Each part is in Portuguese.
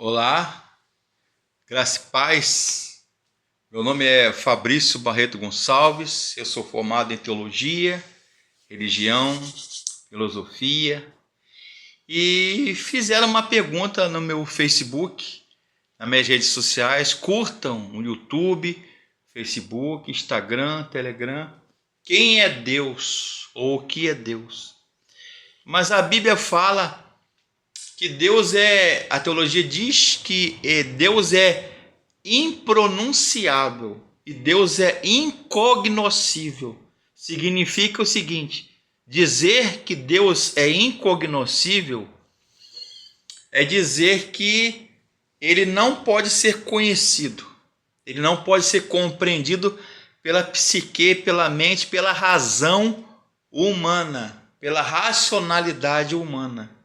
Olá, graça e paz. Meu nome é Fabrício Barreto Gonçalves, eu sou formado em teologia, religião, filosofia e fizeram uma pergunta no meu Facebook, nas minhas redes sociais. Curtam o YouTube, Facebook, Instagram, Telegram. Quem é Deus ou o que é Deus? Mas a Bíblia fala que a teologia diz que Deus é impronunciável e Deus é incognoscível. Significa o seguinte: dizer que Deus é incognoscível é dizer que ele não pode ser conhecido, ele não pode ser compreendido pela psique, pela mente, pela razão humana, pela racionalidade humana.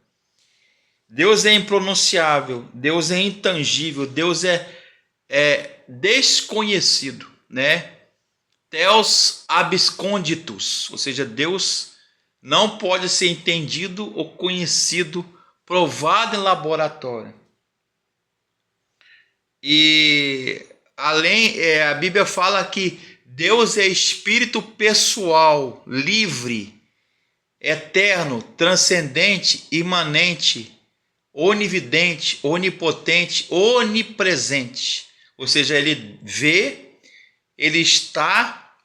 Deus é impronunciável, Deus é intangível, Deus é desconhecido, né? Theos absconditus, ou seja, Deus não pode ser entendido ou conhecido, provado em laboratório. E a Bíblia fala que Deus é espírito pessoal, livre, eterno, transcendente, imanente, onividente, onipotente, onipresente. Ou seja, ele vê, ele está,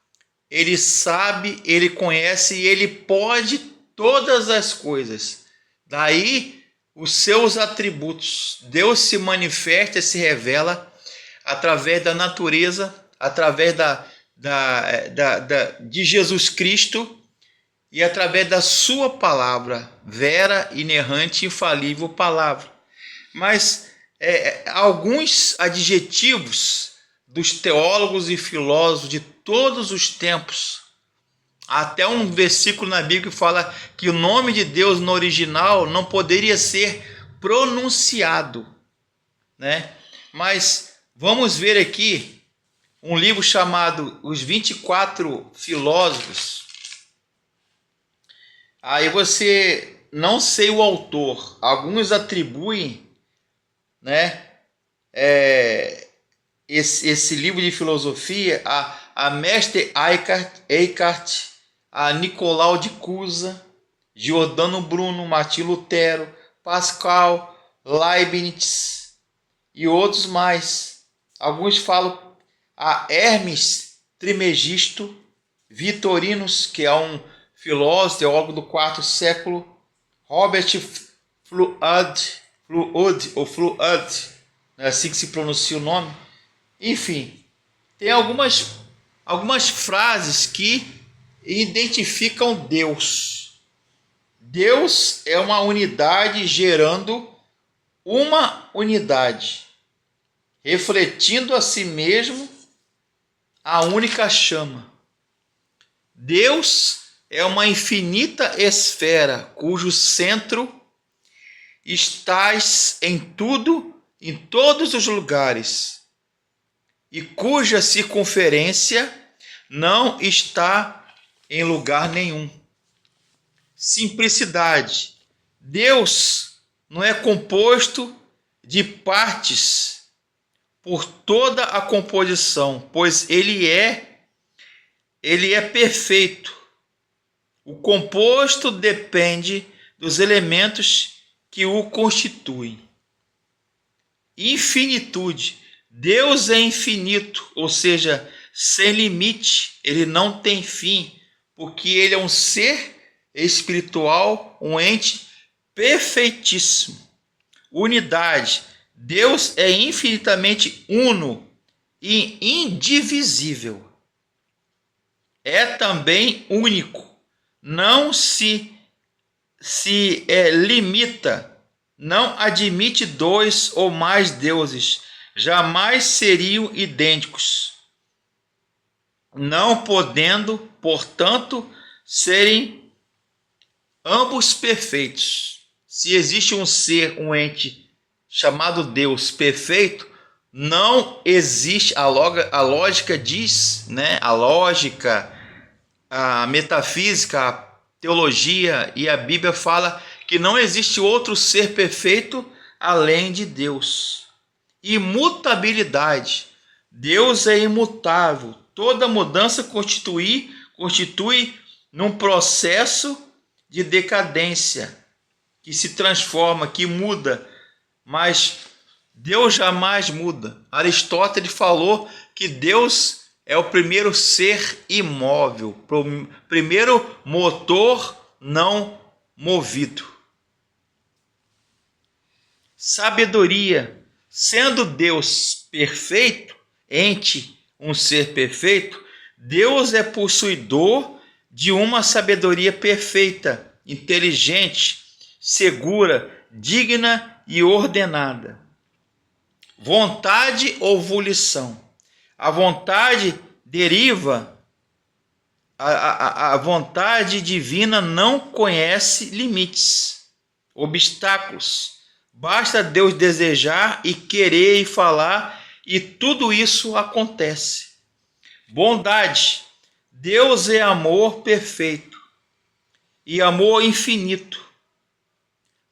ele sabe, ele conhece e ele pode todas as coisas. Daí os seus atributos. Deus se manifesta, se revela através da natureza, através de Jesus Cristo, e através da sua palavra, vera, inerrante, infalível palavra. Mas alguns adjetivos dos teólogos e filósofos de todos os tempos, até um versículo na Bíblia que fala que o nome de Deus no original não poderia ser pronunciado, né? Mas vamos ver aqui um livro chamado Os 24 Filósofos. Aí você, não sei o autor, alguns atribuem, né, esse livro de filosofia a Mestre Eckhart, a Nicolau de Cusa, Giordano Bruno, Martim Lutero, Pascal, Leibniz e outros mais. Alguns falam a Hermes Trismegisto, Vitorinos, que é um filósofo, teólogo do quarto século, Robert Fludd, é assim que se pronuncia o nome. Enfim, tem algumas frases que identificam Deus. Deus é uma unidade gerando uma unidade, refletindo a si mesmo a única chama. Deus é uma infinita esfera cujo centro estás em tudo, em todos os lugares, e cuja circunferência não está em lugar nenhum. Simplicidade. Deus não é composto de partes por toda a composição, pois ele é perfeito. O composto depende dos elementos que o constituem. Infinitude. Deus é infinito, ou seja, sem limite. Ele não tem fim, porque ele é um ser espiritual, um ente perfeitíssimo. Unidade. Deus é infinitamente uno e indivisível. É também único. Não se limita, não admite dois ou mais deuses, jamais seriam idênticos, não podendo, portanto, serem ambos perfeitos. Se existe um ser, um ente chamado Deus perfeito, não existe, a lógica diz, né? A lógica, a metafísica, a teologia e a Bíblia fala que não existe outro ser perfeito além de Deus. Imutabilidade. Deus é imutável. Toda mudança constitui num processo de decadência, que se transforma, que muda, mas Deus jamais muda. Aristóteles falou que Deus é o primeiro ser imóvel, primeiro motor não movido. Sabedoria. Sendo Deus perfeito, um ser perfeito, Deus é possuidor de uma sabedoria perfeita, inteligente, segura, digna e ordenada. Vontade ou volição. A vontade deriva, a vontade divina não conhece limites, obstáculos. Basta Deus desejar e querer e falar, e tudo isso acontece. Bondade. Deus é amor perfeito e amor infinito.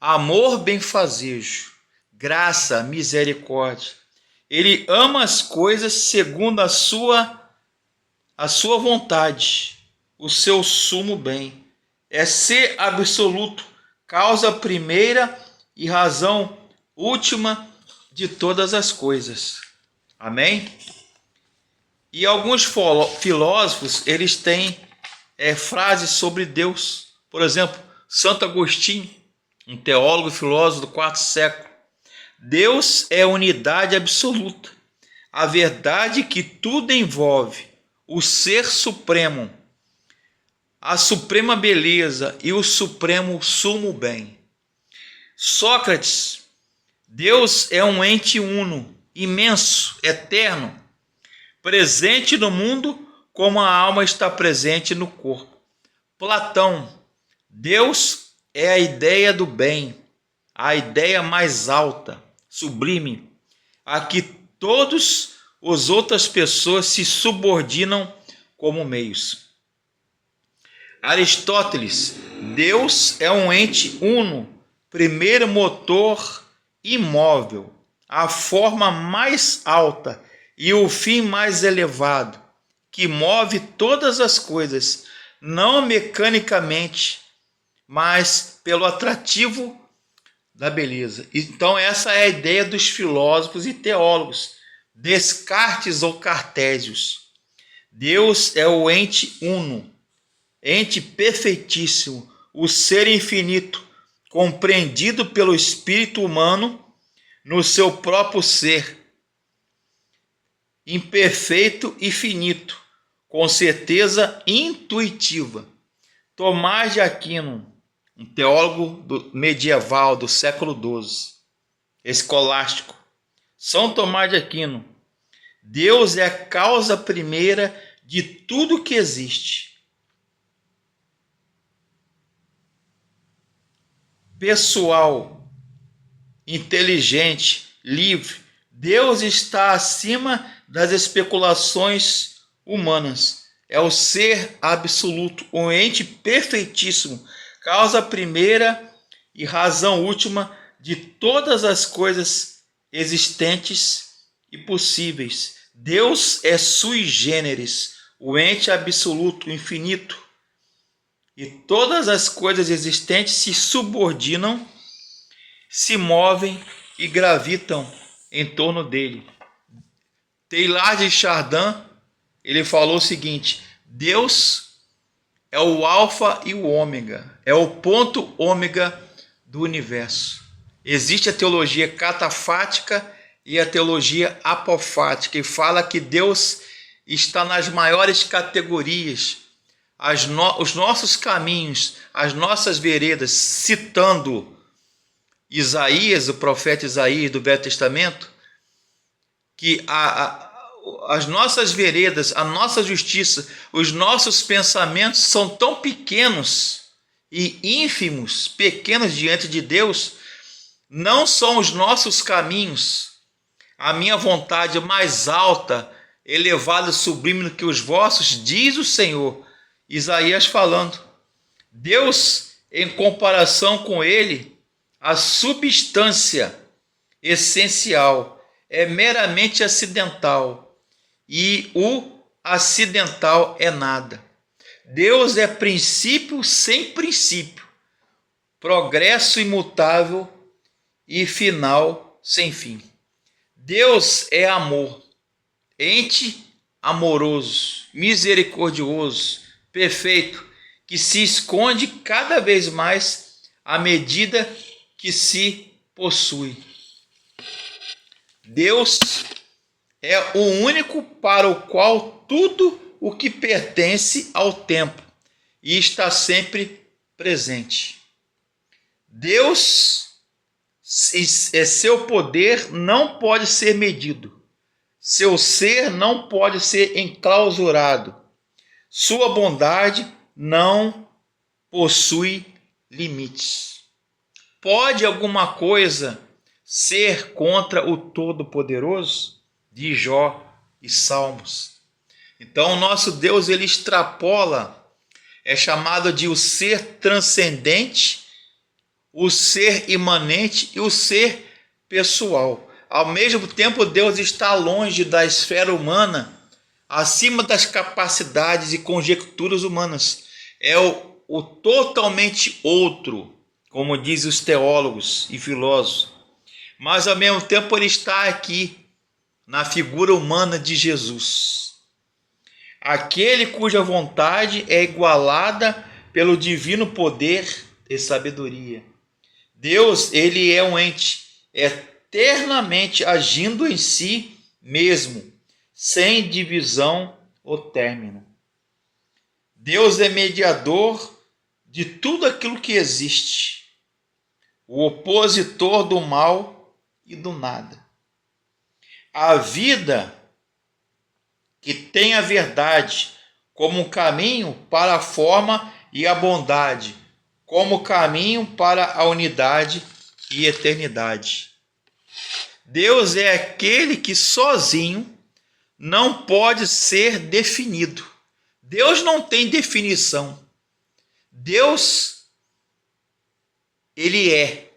Amor benfazejo, graça, misericórdia. Ele ama as coisas segundo a sua vontade, o seu sumo bem. É ser absoluto, causa primeira e razão última de todas as coisas. Amém? E alguns filósofos, eles têm frases sobre Deus. Por exemplo, Santo Agostinho, um teólogo e filósofo do quarto século. Deus é unidade absoluta, a verdade que tudo envolve, o ser supremo, a suprema beleza e o supremo sumo bem. Sócrates, Deus é um ente uno, imenso, eterno, presente no mundo como a alma está presente no corpo. Platão, Deus é a ideia do bem, a ideia mais alta, sublime, a que todas as outras pessoas se subordinam como meios. Aristóteles, Deus é um ente uno, primeiro motor imóvel, a forma mais alta e o fim mais elevado, que move todas as coisas, não mecanicamente, mas pelo atrativo da beleza. Então essa é a ideia dos filósofos e teólogos, Descartes ou Cartésios. Deus é o ente uno, ente perfeitíssimo, o ser infinito, compreendido pelo espírito humano no seu próprio ser, imperfeito e finito, com certeza intuitiva. Tomás de Aquino, um teólogo medieval do século XII, escolástico. São Tomás de Aquino, Deus é a causa primeira de tudo que existe. Pessoal, inteligente, livre, Deus está acima das especulações humanas. É o ser absoluto, o ente perfeitíssimo, causa primeira e razão última de todas as coisas existentes e possíveis. Deus é sui generis, o ente absoluto, infinito, e todas as coisas existentes se subordinam, se movem e gravitam em torno dele. Teilhard de Chardin, ele falou o seguinte: Deus é o alfa e o ômega, é o ponto ômega do universo. Existe a teologia catafática e a teologia apofática, e fala que Deus está nas maiores categorias, os nossos caminhos, as nossas veredas, citando Isaías, o profeta Isaías do Velho Testamento, que as nossas veredas, a nossa justiça, os nossos pensamentos são tão pequenos e ínfimos, pequenos diante de Deus. Não são os nossos caminhos, a minha vontade mais alta, elevada, sublime do que os vossos, diz o Senhor. Isaías falando. Deus, em comparação com ele, a substância essencial, é meramente acidental, e o acidental é nada. Deus é princípio sem princípio, progresso imutável e final sem fim. Deus é amor, ente amoroso, misericordioso, perfeito, que se esconde cada vez mais à medida que se possui. Deus é o único para o qual tudo o que pertence ao tempo e está sempre presente. Deus, seu poder não pode ser medido. Seu ser não pode ser enclausurado. Sua bondade não possui limites. Pode alguma coisa ser contra o Todo-Poderoso? Diz Jó e Salmos. Então, o nosso Deus, ele extrapola, é chamado de o ser transcendente, o ser imanente e o ser pessoal. Ao mesmo tempo, Deus está longe da esfera humana, acima das capacidades e conjecturas humanas. É o totalmente outro, como dizem os teólogos e filósofos. Mas, ao mesmo tempo, ele está aqui, na figura humana de Jesus. Aquele cuja vontade é igualada pelo divino poder e sabedoria. Deus, ele é um ente eternamente agindo em si mesmo, sem divisão ou término. Deus é mediador de tudo aquilo que existe, o opositor do mal e do nada. A vida que tem a verdade como um caminho para a forma e a bondade, como caminho para a unidade e eternidade. Deus é aquele que sozinho não pode ser definido. Deus não tem definição. Deus, ele é.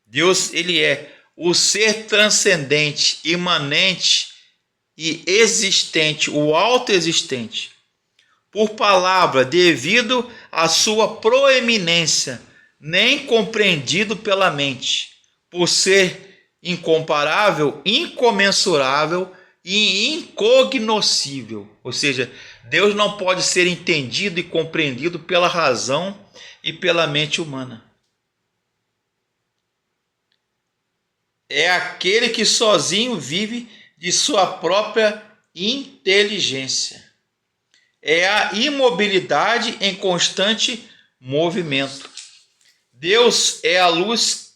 Deus, ele é o ser transcendente, imanente e existente, o autoexistente. Por palavra, devido à sua proeminência, nem compreendido pela mente, por ser incomparável, incomensurável e incognoscível. Ou seja, Deus não pode ser entendido e compreendido pela razão e pela mente humana. É aquele que sozinho vive de sua própria inteligência. É a imobilidade em constante movimento. Deus é a luz,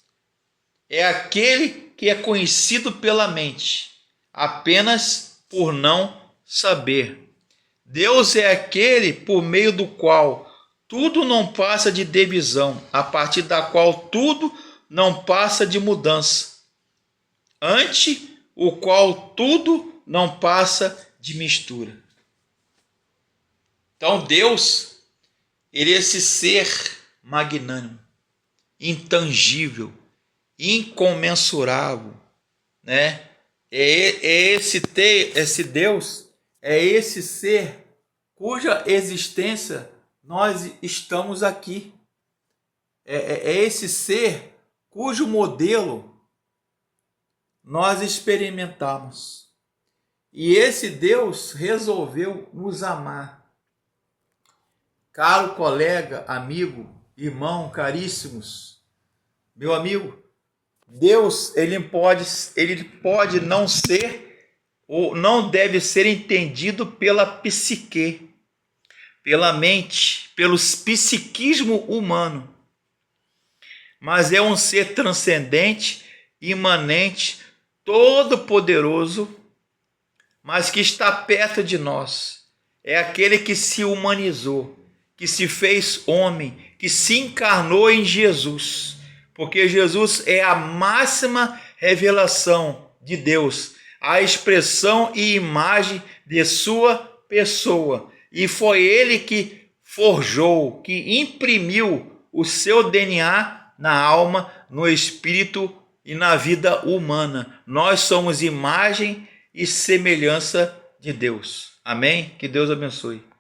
é aquele que é conhecido pela mente, apenas por não saber. Deus é aquele por meio do qual tudo não passa de divisão, a partir da qual tudo não passa de mudança, ante o qual tudo não passa de mistura. Então Deus, ele é esse ser magnânimo, intangível, incomensurável, né? Esse Deus, é esse ser cuja existência nós estamos aqui. É esse ser cujo modelo nós experimentamos. E esse Deus resolveu nos amar. Caro colega, amigo, irmão, caríssimos, meu amigo, Deus, ele pode não ser ou não deve ser entendido pela psique, pela mente, pelo psiquismo humano. Mas é um ser transcendente, imanente, todo-poderoso, mas que está perto de nós. É aquele que se humanizou, que se fez homem, que se encarnou em Jesus, porque Jesus é a máxima revelação de Deus, a expressão e imagem de sua pessoa, e foi ele que forjou, que imprimiu o seu DNA na alma, no espírito e na vida humana. Nós somos imagem e semelhança de Deus. Amém? Que Deus abençoe.